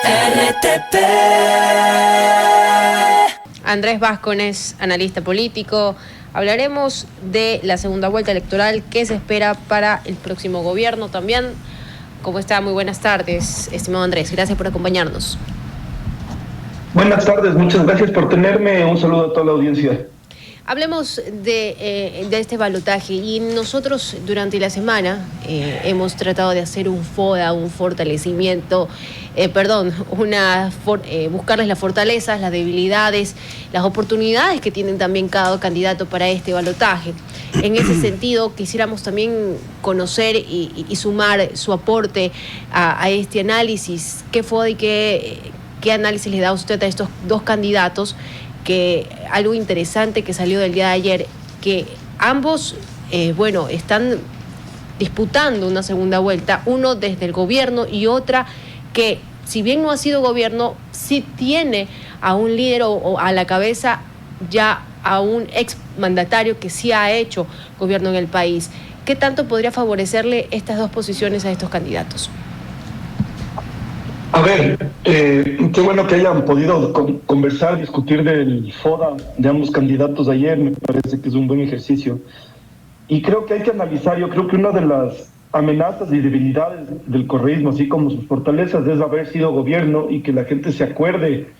RTP. Andrés Vázquez, analista político. Hablaremos de la segunda vuelta electoral, qué se espera para el próximo gobierno también. ¿Cómo está? Muy buenas tardes, estimado Andrés. Gracias por acompañarnos. Buenas tardes, muchas gracias por tenerme. Un saludo a toda la audiencia. Hablemos de este balotaje y nosotros durante la semana hemos tratado de hacer un FODA, un fortalecimiento, buscarles las fortalezas, las debilidades, las oportunidades que tienen también cada candidato para este balotaje. En ese sentido, quisiéramos también conocer y sumar su aporte a este análisis. ¿Qué FODA y qué análisis le da usted a estos dos candidatos? Que algo interesante que salió del día de ayer, que ambos, están disputando una segunda vuelta, uno desde el gobierno y otra que, si bien no ha sido gobierno, sí tiene a un líder o a la cabeza ya a un exmandatario que sí ha hecho gobierno en el país. ¿Qué tanto podría favorecerle estas dos posiciones a estos candidatos? A ver, qué bueno que hayan podido conversar, discutir del FODA de ambos candidatos ayer. Me parece que es un buen ejercicio. Y creo que hay que analizar, yo creo que una de las amenazas y debilidades del correísmo, así como sus fortalezas, es haber sido gobierno y que la gente se acuerde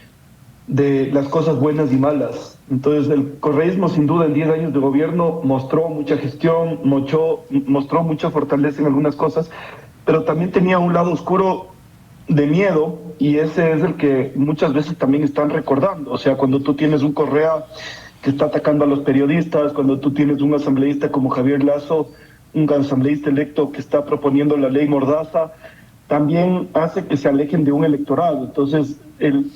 de las cosas buenas y malas. Entonces, el correísmo, sin duda, en 10 años de gobierno mostró mucha gestión, mostró mucha fortaleza en algunas cosas, pero también tenía un lado oscuro de miedo, y ese es el que muchas veces también están recordando. O sea, cuando tú tienes un Correa que está atacando a los periodistas, cuando tú tienes un asambleísta como Javier Lasso, un asambleísta electo que está proponiendo la ley Mordaza, también hace que se alejen de un electorado. Entonces, el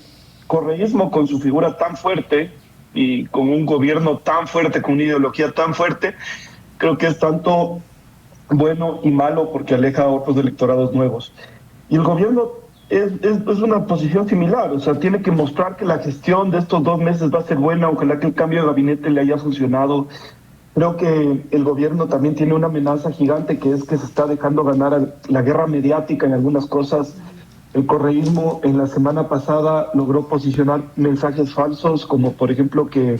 correísmo, con su figura tan fuerte y con un gobierno tan fuerte, con una ideología tan fuerte, creo que es tanto bueno y malo porque aleja a otros electorados nuevos. Y el gobierno es una posición similar, o sea, tiene que mostrar que la gestión de estos 2 meses va a ser buena, ojalá que el cambio de gabinete le haya funcionado. Creo que el gobierno también tiene una amenaza gigante, que es que se está dejando ganar la guerra mediática en algunas cosas. El correísmo en la semana pasada logró posicionar mensajes falsos, como por ejemplo que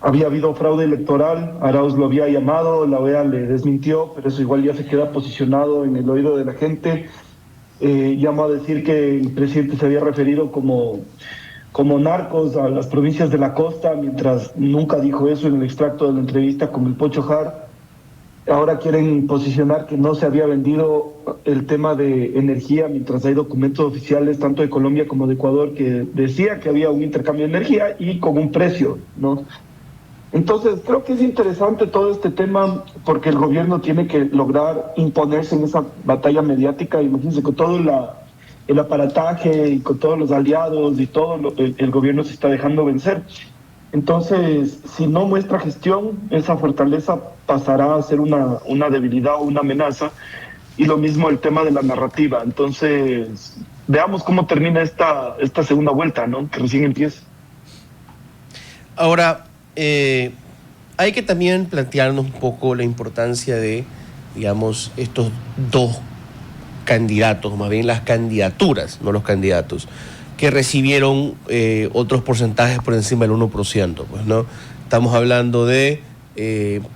había habido fraude electoral. Arauz lo había llamado, la OEA le desmintió, pero eso igual ya se queda posicionado en el oído de la gente. Llamó a decir que el presidente se había referido como narcos a las provincias de la costa, mientras nunca dijo eso en el extracto de la entrevista con el Pocho Jar. Ahora quieren posicionar que no se había vendido el tema de energía, mientras hay documentos oficiales tanto de Colombia como de Ecuador que decía que había un intercambio de energía y con un precio, ¿no? Entonces, creo que es interesante todo este tema porque el gobierno tiene que lograr imponerse en esa batalla mediática. Imagínense, con todo el aparataje y con todos los aliados y todo, el gobierno se está dejando vencer. Entonces, si no muestra gestión, esa fortaleza pasará a ser una debilidad o una amenaza. Y lo mismo el tema de la narrativa. Entonces, veamos cómo termina esta segunda vuelta, ¿no? Que recién empieza. Ahora, hay que también plantearnos un poco la importancia de, digamos, estos dos candidatos, más bien las candidaturas, no los candidatos, que recibieron otros porcentajes por encima del 1%, pues, ¿no? Estamos hablando de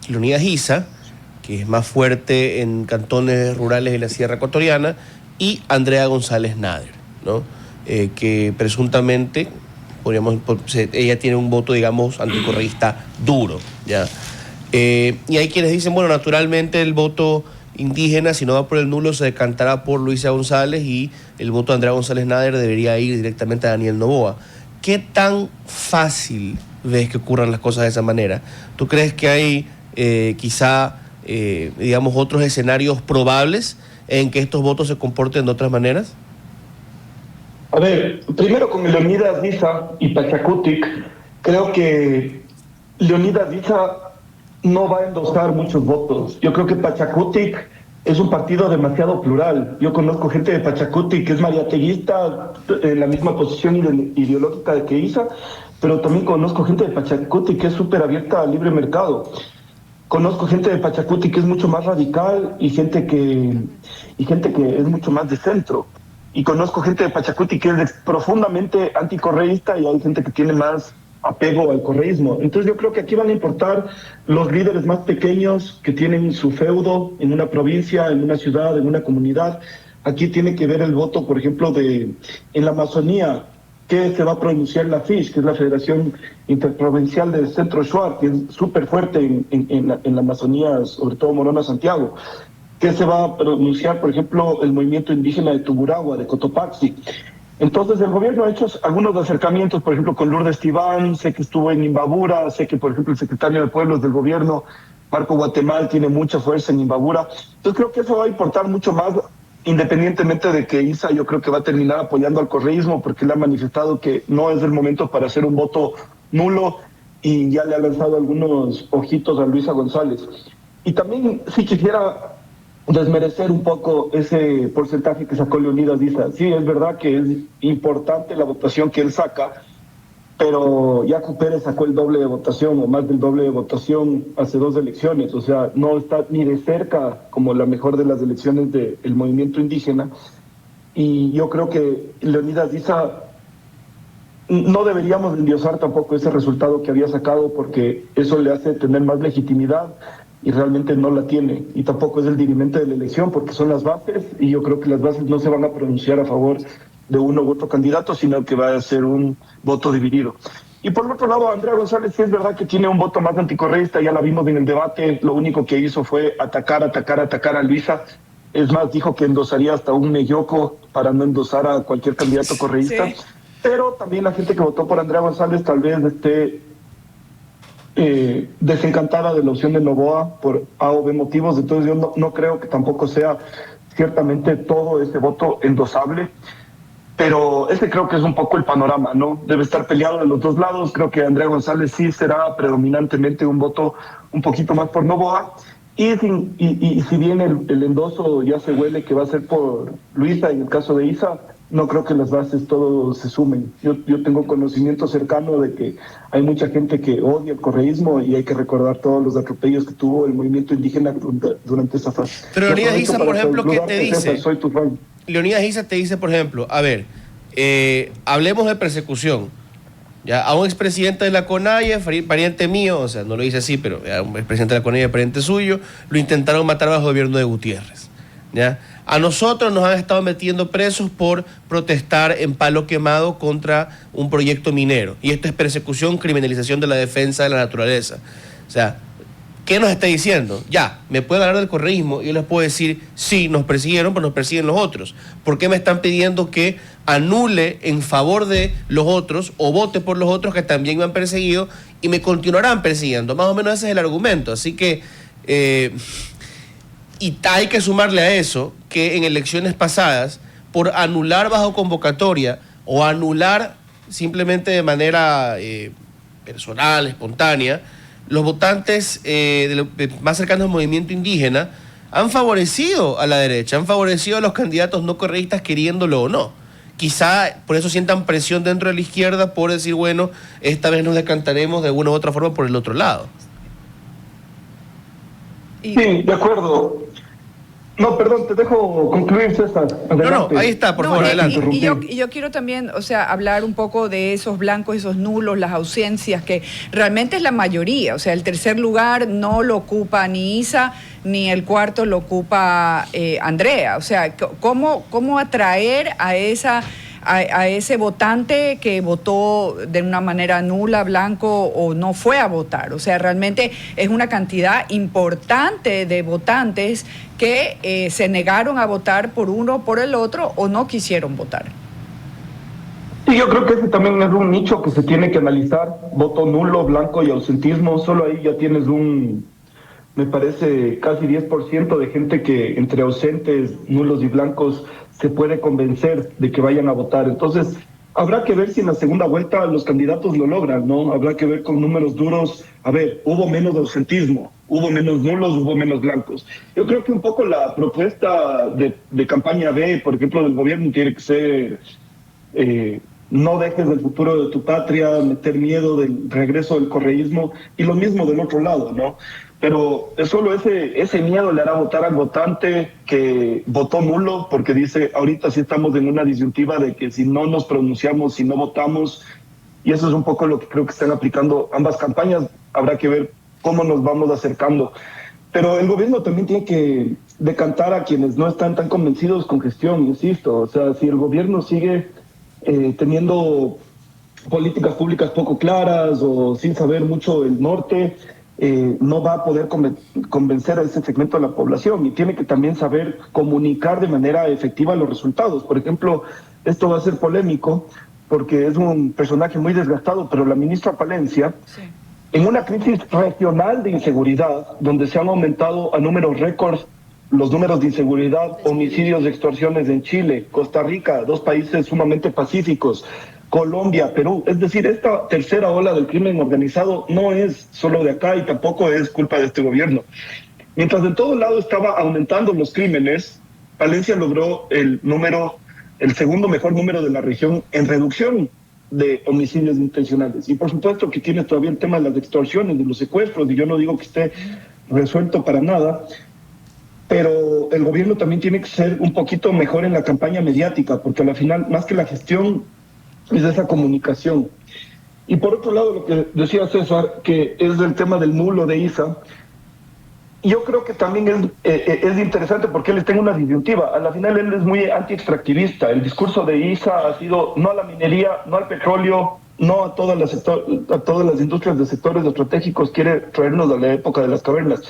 Leonidas Issa, que es más fuerte en cantones rurales de la Sierra Ecuatoriana, y Andrea González Nader, ¿no? Que presuntamente ella tiene un voto, digamos, anticorreísta duro, ¿ya? Y hay quienes dicen, bueno, naturalmente el voto indígena, si no va por el nulo, se decantará por Luisa González, y el voto de Andrea González Nader debería ir directamente a Daniel Noboa. ¿Qué tan fácil ves que ocurran las cosas de esa manera? ¿Tú crees que hay digamos, otros escenarios probables en que estos votos se comporten de otras maneras? A ver, primero con Leonidas Issa y Pachacutic, creo que Leonidas Issa no va a endosar muchos votos. Yo creo que Pachacutic es un partido demasiado plural. Yo conozco gente de Pachacutic que es mariateguista, en la misma posición ideológica de que Issa, pero también conozco gente de Pachacutic que es súper abierta al libre mercado. Conozco gente de Pachacutic que es mucho más radical y gente que es mucho más de centro. y conozco gente de Pachacuti que es profundamente anticorreísta y hay gente que tiene más apego al correísmo. Entonces yo creo que aquí van a importar los líderes más pequeños que tienen su feudo en una provincia, en una ciudad, en una comunidad. Aquí tiene que ver el voto, por ejemplo, en la Amazonía, que se va a pronunciar la FISH, que es la Federación Interprovincial del Centro Shuar, que es súper fuerte en la Amazonía, sobre todo Morona, Santiago. Que se va a pronunciar, por ejemplo, el movimiento indígena de Tuburagua, de Cotopaxi. Entonces el gobierno ha hecho algunos acercamientos, por ejemplo, con Lourdes Tibán, sé que estuvo en Imbabura, sé que, por ejemplo, el secretario de Pueblos del gobierno, Marco Guatemal, tiene mucha fuerza en Imbabura. Entonces creo que eso va a importar mucho más, independientemente de que Isa yo creo que va a terminar apoyando al correísmo, porque él ha manifestado que no es el momento para hacer un voto nulo y ya le ha lanzado algunos ojitos a Luisa González. Y también si quisiera desmerecer un poco ese porcentaje que sacó Leonidas Diza. Sí, es verdad que es importante la votación que él saca, pero Yacu Pérez sacó el doble de votación o más del doble de votación hace 2 elecciones, o sea, no está ni de cerca como la mejor de las elecciones del movimiento indígena, y yo creo que Leonidas Diza no deberíamos endiosar tampoco ese resultado que había sacado porque eso le hace tener más legitimidad y realmente no la tiene, y tampoco es el dirimente de la elección porque son las bases y yo creo que las bases no se van a pronunciar a favor de uno u otro candidato, sino que va a ser un voto dividido. Y por otro lado, Andrea González sí es verdad que tiene un voto más anticorreísta, ya la vimos en el debate, lo único que hizo fue atacar a Luisa, es más, dijo que endosaría hasta un Meyoco para no endosar a cualquier candidato correísta, sí. Pero también la gente que votó por Andrea González tal vez esté desencantada de la opción de Noboa por A o B motivos, entonces yo no creo que tampoco sea ciertamente todo ese voto endosable, pero creo que es un poco el panorama, ¿no? Debe estar peleado de los dos lados, creo que Andrea González sí será predominantemente un voto un poquito más por Noboa, y si bien el endoso ya se huele que va a ser por Luisa en el caso de Isa, no creo que las bases todos se sumen. Yo tengo conocimiento cercano de que hay mucha gente que odia el correísmo y hay que recordar todos los atropellos que tuvo el movimiento indígena durante esa fase. Pero Leonidas Isa, por ejemplo, ¿qué te dice? Soy tu fan. Leonidas Isa te dice, por ejemplo, a ver, hablemos de persecución. Ya, a un expresidente de la CONAIE, pariente mío, o sea, no lo dice así, pero a un expresidente de la CONAIE, pariente suyo, lo intentaron matar bajo el gobierno de Gutiérrez. ¿Ya? A nosotros nos han estado metiendo presos por protestar en Palo Quemado contra un proyecto minero. Y esto es persecución, criminalización de la defensa de la naturaleza. O sea, ¿qué nos está diciendo? Ya, me pueden hablar del correísmo y yo les puedo decir, sí, nos persiguieron, pero nos persiguen los otros. ¿Por qué me están pidiendo que anule en favor de los otros o vote por los otros que también me han perseguido y me continuarán persiguiendo? Más o menos ese es el argumento. Así que... Y hay que sumarle a eso que en elecciones pasadas, por anular bajo convocatoria o anular simplemente de manera personal, espontánea, los votantes más cercanos al movimiento indígena han favorecido a la derecha, han favorecido a los candidatos no correístas queriéndolo o no. Quizá por eso sientan presión dentro de la izquierda por decir, bueno, esta vez nos decantaremos de una u otra forma por el otro lado. Sí, de acuerdo. No, perdón, te dejo concluir, César. Adelante. No, ahí está, por favor, adelante. Y yo quiero también, o sea, hablar un poco de esos blancos, esos nulos, las ausencias, que realmente es la mayoría. O sea, el tercer lugar no lo ocupa ni Isa, ni el cuarto lo ocupa Andrea. O sea, ¿cómo atraer a ese votante que votó de una manera nula, blanco o no fue a votar? O sea, realmente es una cantidad importante de votantes que se negaron a votar por uno o por el otro o no quisieron votar. Sí, yo creo que ese también es un nicho que se tiene que analizar. Voto nulo, blanco y ausentismo, solo ahí ya tienes me parece, casi 10% de gente que entre ausentes, nulos y blancos se puede convencer de que vayan a votar. Entonces, habrá que ver si en la segunda vuelta los candidatos lo logran, ¿no? Habrá que ver con números duros. A ver, hubo menos ausentismo, hubo menos nulos, hubo menos blancos. Yo creo que un poco la propuesta de campaña B, por ejemplo, del gobierno tiene que ser no dejes el futuro de tu patria, meter miedo del regreso del correísmo, y lo mismo del otro lado, ¿no? Pero solo ese miedo le hará votar al votante que votó nulo, porque dice, ahorita sí estamos en una disyuntiva de que si no nos pronunciamos, si no votamos, y eso es un poco lo que creo que están aplicando ambas campañas. Habrá que ver cómo nos vamos acercando. Pero el gobierno también tiene que decantar a quienes no están tan convencidos con gestión, insisto. O sea, si el gobierno sigue teniendo políticas públicas poco claras o sin saber mucho el norte, no va a poder convencer a ese segmento de la población, y tiene que también saber comunicar de manera efectiva los resultados. Por ejemplo, esto va a ser polémico porque es un personaje muy desgastado, pero la ministra Palencia, sí, en una crisis regional de inseguridad, donde se han aumentado a números récords los números de inseguridad, homicidios, extorsiones en Chile, Costa Rica, 2 países sumamente pacíficos, Colombia, Perú. Es decir, esta tercera ola del crimen organizado no es solo de acá y tampoco es culpa de este gobierno. Mientras de todo lado estaba aumentando los crímenes, Palencia logró el segundo mejor número de la región en reducción de homicidios intencionales. Y por supuesto que tiene todavía el tema de las extorsiones, de los secuestros, y yo no digo que esté resuelto para nada, pero el gobierno también tiene que ser un poquito mejor en la campaña mediática, porque al final, más que la gestión, es esa comunicación. Y por otro lado, lo que decía César, que es el tema del nulo de Isa, yo creo que también es interesante porque él está en una disyuntiva. A la final él es muy anti-extractivista. El discurso de Isa ha sido no a la minería, no al petróleo, no a todas las industrias de sectores estratégicos, quiere traernos a la época de las cavernas.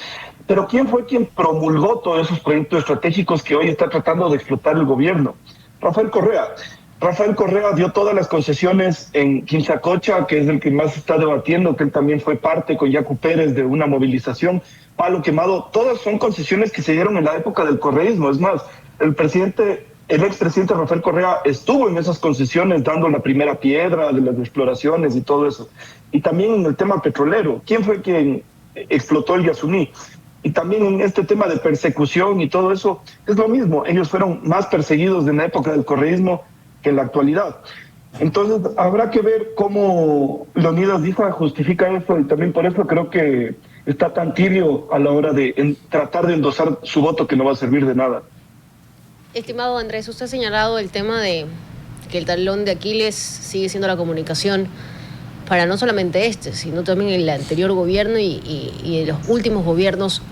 Pero ¿quién fue quien promulgó todos esos proyectos estratégicos que hoy está tratando de explotar el gobierno? Rafael Correa. Rafael Correa dio todas las concesiones en Quinzacocha, que es el que más está debatiendo, que él también fue parte con Yacu Pérez de una movilización. Palo Quemado, todas son concesiones que se dieron en la época del correísmo. Es más, el expresidente Rafael Correa estuvo en esas concesiones dando la primera piedra de las exploraciones y todo eso. Y también en el tema petrolero, ¿quién fue quien explotó el Yasuní? Y también en este tema de persecución y todo eso, es lo mismo. Ellos fueron más perseguidos en la época del correísmo que en la actualidad. Entonces, habrá que ver cómo Leonidas Diza justifica eso, y también por eso creo que está tan tibio a la hora de tratar de endosar su voto, que no va a servir de nada. Estimado Andrés, usted ha señalado el tema de que el talón de Aquiles sigue siendo la comunicación para no solamente este, sino también el anterior gobierno y los últimos gobiernos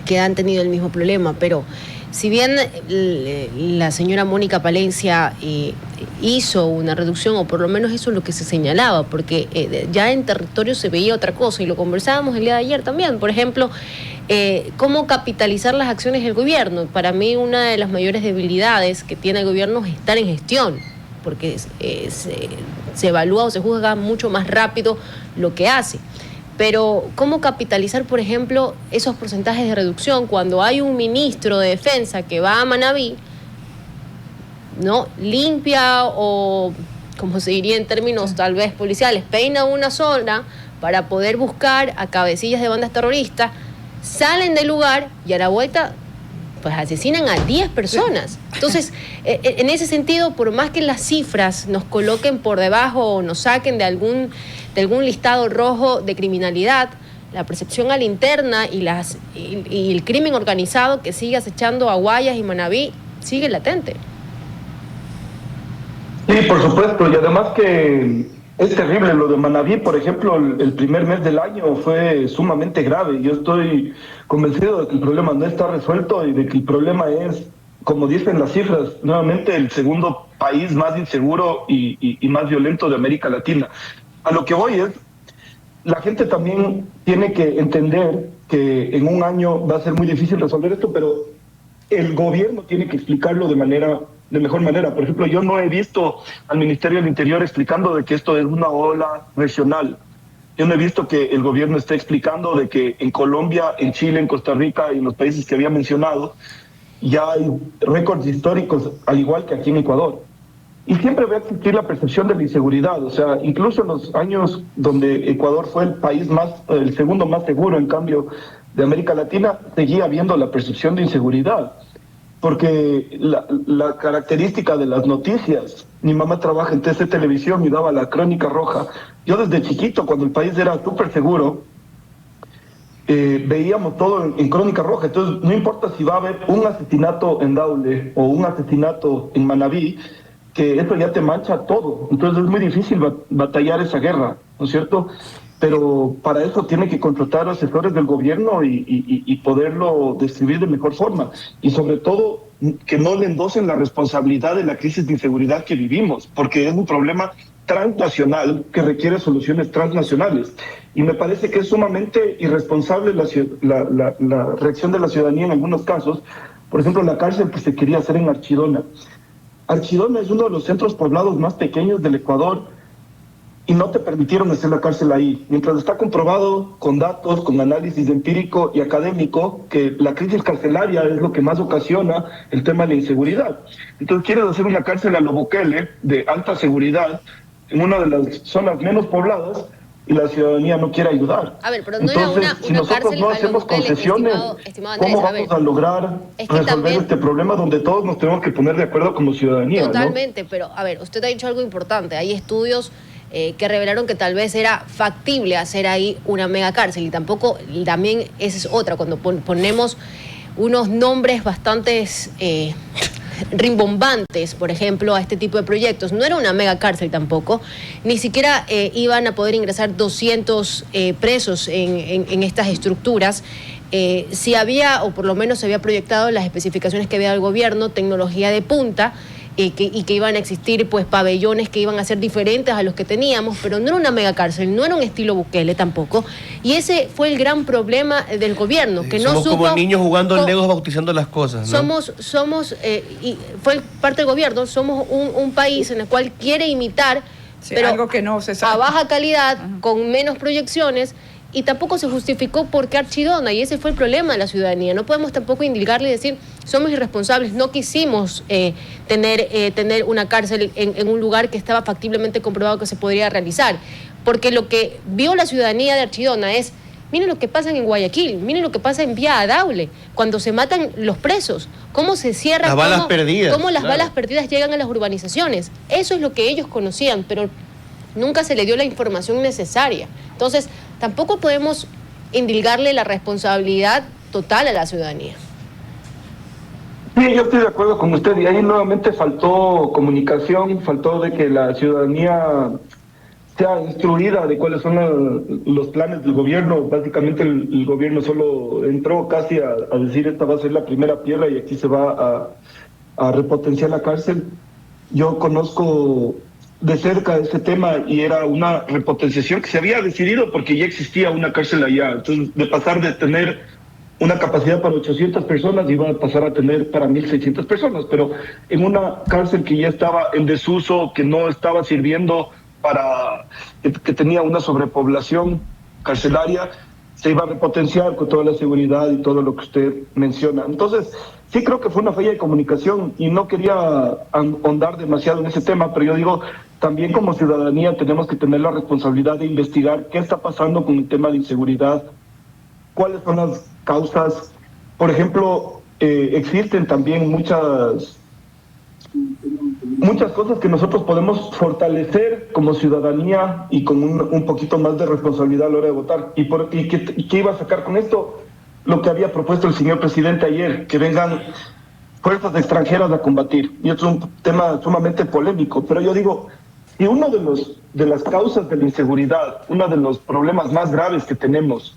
que han tenido el mismo problema. Pero si bien la señora Mónica Palencia hizo una reducción, o por lo menos eso es lo que se señalaba, porque ya en territorio se veía otra cosa, y lo conversábamos el día de ayer también. Por ejemplo, cómo capitalizar las acciones del gobierno. Para mí, una de las mayores debilidades que tiene el gobierno es estar en gestión, porque se evalúa o se juzga mucho más rápido lo que hace. Pero ¿cómo capitalizar, por ejemplo, esos porcentajes de reducción cuando hay un ministro de Defensa que va a Manabí, ¿no? Limpia, o, como se diría en términos tal vez policiales, peina una zona para poder buscar a cabecillas de bandas terroristas, salen del lugar y a la vuelta pues asesinan a 10 personas? Entonces, en ese sentido, por más que las cifras nos coloquen por debajo o nos saquen de algún listado rojo de criminalidad, la percepción a la interna y el crimen organizado que sigue acechando a Guayas y Manabí sigue latente. Sí, por supuesto, y además que es terrible lo de Manabí. Por ejemplo, el primer mes del año fue sumamente grave. Yo estoy convencido de que el problema no está resuelto y de que el problema es, como dicen las cifras, nuevamente el segundo país más inseguro y más violento de América Latina. A lo que voy es, la gente también tiene que entender que en un año va a ser muy difícil resolver esto, pero el gobierno tiene que explicarlo de mejor manera. Por ejemplo, yo no he visto al Ministerio del Interior explicando de que esto es una ola regional. Yo no he visto que el gobierno esté explicando de que en Colombia, en Chile, en Costa Rica y en los países que había mencionado, ya hay récords históricos, al igual que aquí en Ecuador. Y siempre va a existir la percepción de la inseguridad. O sea, incluso en los años donde Ecuador fue el segundo más seguro, en cambio, de América Latina, seguía habiendo la percepción de inseguridad. porque la característica de las noticias, mi mamá trabaja en TC Televisión y daba la Crónica Roja. Yo desde chiquito, cuando el país era súper seguro, veíamos todo en Crónica Roja. Entonces, no importa si va a haber un asesinato en Daule o un asesinato en Manabí, que eso ya te mancha todo. Entonces, es muy difícil batallar esa guerra, ¿no es cierto? Pero para eso tiene que contratar asesores del gobierno y poderlo distribuir de mejor forma. Y sobre todo, que no le endosen la responsabilidad de la crisis de inseguridad que vivimos, porque es un problema transnacional que requiere soluciones transnacionales. Y me parece que es sumamente irresponsable la reacción de la ciudadanía en algunos casos. Por ejemplo, la cárcel que se quería hacer en Archidona. Archidona es uno de los centros poblados más pequeños del Ecuador y no te permitieron hacer la cárcel ahí. Mientras está comprobado con datos, con análisis empírico y académico, que la crisis carcelaria es lo que más ocasiona el tema de la inseguridad. Entonces quieres hacer una cárcel a lo Bukele de alta seguridad en una de las zonas menos pobladas y la ciudadanía no quiere ayudar. A ver, pero no entonces, era si nosotros cárcel no hacemos concesiones, estimado Andrés, ¿cómo vamos a lograr resolver también este problema donde todos nos tenemos que poner de acuerdo como ciudadanía? Totalmente, ¿no? pero a ver, usted ha dicho algo importante. Hay estudios que revelaron que tal vez era factible hacer ahí una mega cárcel y también esa es otra, cuando ponemos unos nombres bastante rimbombantes, por ejemplo, a este tipo de proyectos. No era una mega cárcel tampoco, ni siquiera iban a poder ingresar 200 presos en estas estructuras. Si había, o por lo menos se había proyectado las especificaciones que había del gobierno, tecnología de punta, y que iban a existir pues pabellones que iban a ser diferentes a los que teníamos, pero no era una megacárcel, no era un estilo Bukele tampoco, y ese fue el gran problema del gobierno, que no somos supo... como niños jugando Legos bautizando las cosas, ¿no? Y fue parte del gobierno, somos un país en el cual quiere imitar, sí, pero algo que no se sabe, a baja calidad, con menos proyecciones, y tampoco se justificó por qué Archidona, y ese fue el problema de la ciudadanía. No podemos tampoco indicarle y decir, somos irresponsables, no quisimos tener una cárcel en un lugar que estaba factiblemente comprobado que se podría realizar, porque lo que vio la ciudadanía de Archidona es, miren lo que pasa en Guayaquil, miren lo que pasa en Vía Daule, cuando se matan los presos, cómo se cierran, cómo las balas perdidas llegan a las urbanizaciones. Eso es lo que ellos conocían, pero nunca se le dio la información necesaria. Entonces, tampoco podemos indilgarle la responsabilidad total a la ciudadanía. Sí, yo estoy de acuerdo con usted, y ahí nuevamente faltó comunicación, faltó de que la ciudadanía sea instruida de cuáles son los planes del gobierno. Básicamente el gobierno solo entró casi a decir esta va a ser la primera piedra y aquí se va a repotenciar la cárcel. Yo conozco de cerca ese tema y era una repotenciación que se había decidido porque ya existía una cárcel allá. Entonces, de pasar de tener una capacidad para 800 personas iba a pasar a tener para 1.600 personas, pero en una cárcel que ya estaba en desuso, que no estaba sirviendo que tenía una sobrepoblación carcelaria, se iba a repotenciar con toda la seguridad y todo lo que usted menciona. Entonces, sí creo que fue una falla de comunicación y no quería ahondar demasiado en ese tema, pero yo digo, también como ciudadanía tenemos que tener la responsabilidad de investigar qué está pasando con el tema de inseguridad, cuáles son las causas. Por ejemplo, existen también muchas cosas que nosotros podemos fortalecer como ciudadanía y con un poquito más de responsabilidad a la hora de votar. ¿Y qué iba a sacar con esto? Lo que había propuesto el señor presidente ayer, que vengan fuerzas extranjeras a combatir. Y esto es un tema sumamente polémico, pero yo digo, y uno de las causas de la inseguridad, uno de los problemas más graves que tenemos,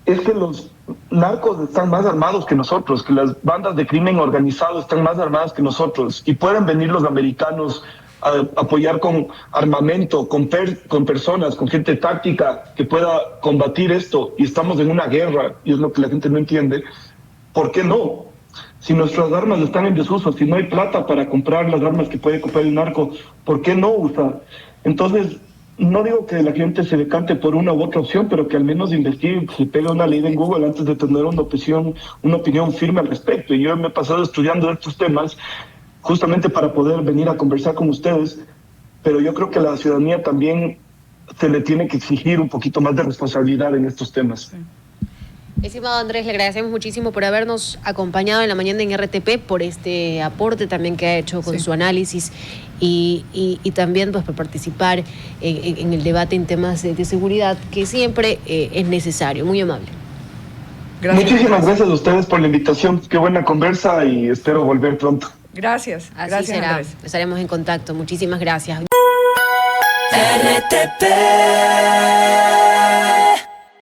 es que los narcos están más armados que nosotros, que las bandas de crimen organizado están más armadas que nosotros, y pueden venir los americanos a apoyar con armamento, con personas, con gente táctica que pueda combatir esto, y estamos en una guerra, y es lo que la gente no entiende. ¿Por qué no? Si nuestras armas están en desuso, si no hay plata para comprar las armas que puede comprar el narco, ¿por qué no usar? Entonces, no digo que la gente se decante por una u otra opción, pero que al menos investigue, se pegue una ley en Google antes de tener una opinión firme al respecto. Y yo me he pasado estudiando estos temas justamente para poder venir a conversar con ustedes, pero yo creo que a la ciudadanía también se le tiene que exigir un poquito más de responsabilidad en estos temas. Estimado Andrés, le agradecemos muchísimo por habernos acompañado en la mañana en RTP, por este aporte también que ha hecho con su análisis y también pues por participar en el debate en temas de seguridad, que siempre es necesario. Muy amable. Gracias. Muchísimas gracias a ustedes por la invitación. Qué buena conversa y espero volver pronto. Gracias. Así gracias, será. Andrés. Estaremos en contacto. Muchísimas gracias. RTP